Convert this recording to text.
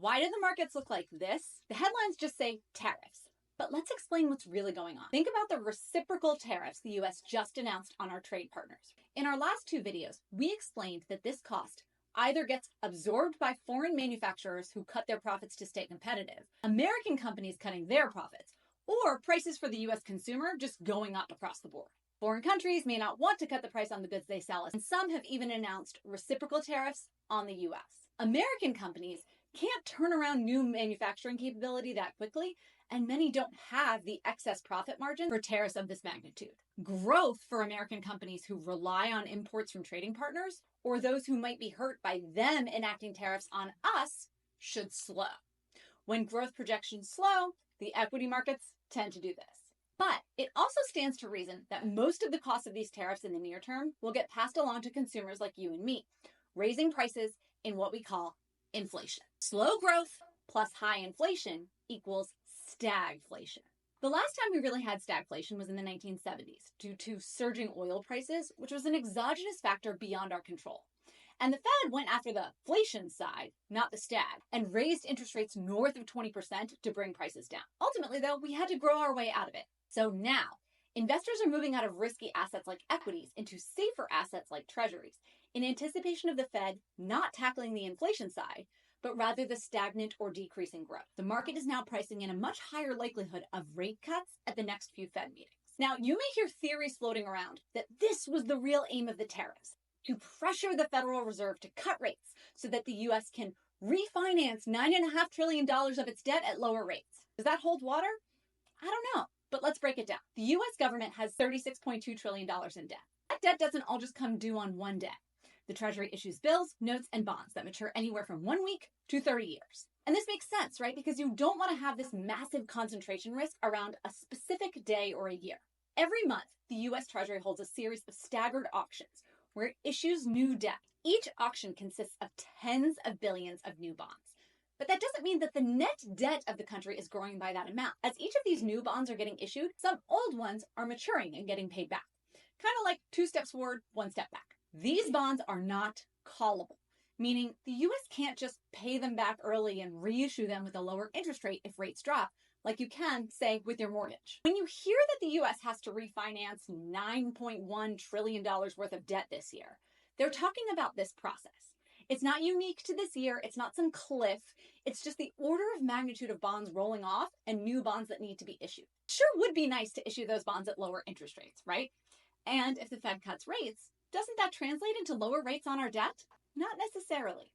Why do the markets look like this? The headlines just say tariffs. But let's explain what's really going on. Think about the reciprocal tariffs the US just announced on our trade partners. In our last two videos, we explained that this cost either gets absorbed by foreign manufacturers who cut their profits to stay competitive, American companies cutting their profits, or prices for the US consumer just going up across the board. Foreign countries may not want to cut the price on the goods they sell, and some have even announced reciprocal tariffs on the US. American companies can't turn around new manufacturing capability that quickly, and many don't have the excess profit margin for tariffs of this magnitude. Growth for American companies who rely on imports from trading partners, or those who might be hurt by them enacting tariffs on us, should slow. When growth projections slow, the equity markets tend to do this. But it also stands to reason that most of the costs of these tariffs in the near term will get passed along to consumers like you and me, raising prices in what we call inflation. Slow growth plus high inflation equals stagflation. The last time we really had stagflation was in the 1970s due to surging oil prices, which was an exogenous factor beyond our control. And the Fed went after the inflation side, not the stag, and raised interest rates north of 20% to bring prices down. Ultimately, though, we had to grow our way out of it. So now, investors are moving out of risky assets like equities into safer assets like treasuries in anticipation of the Fed not tackling the inflation side, but rather the stagnant or decreasing growth. The market is now pricing in a much higher likelihood of rate cuts at the next few Fed meetings. Now, you may hear theories floating around that this was the real aim of the tariffs, to pressure the Federal Reserve to cut rates so that the US can refinance $9.5 trillion of its debt at lower rates. Does that hold water? I don't know, but let's break it down. The US government has $36.2 trillion in debt. That debt doesn't all just come due on one day. The Treasury issues bills, notes, and bonds that mature anywhere from 1 week to 30 years. And this makes sense, right? Because you don't want to have this massive concentration risk around a specific day or a year. Every month, the US Treasury holds a series of staggered auctions where it issues new debt. Each auction consists of tens of billions of new bonds. But that doesn't mean that the net debt of the country is growing by that amount. As each of these new bonds are getting issued, some old ones are maturing and getting paid back. Kind of like 2 steps forward, 1 step back. These bonds are not callable, meaning the US can't just pay them back early and reissue them with a lower interest rate if rates drop, like you can, say, with your mortgage. When you hear that the US has to refinance $9.1 trillion worth of debt this year, they're talking about this process. It's not unique to this year. It's not some cliff. It's just the order of magnitude of bonds rolling off and new bonds that need to be issued. Sure would be nice to issue those bonds at lower interest rates, right? And if the Fed cuts rates, doesn't that translate into lower rates on our debt? Not necessarily.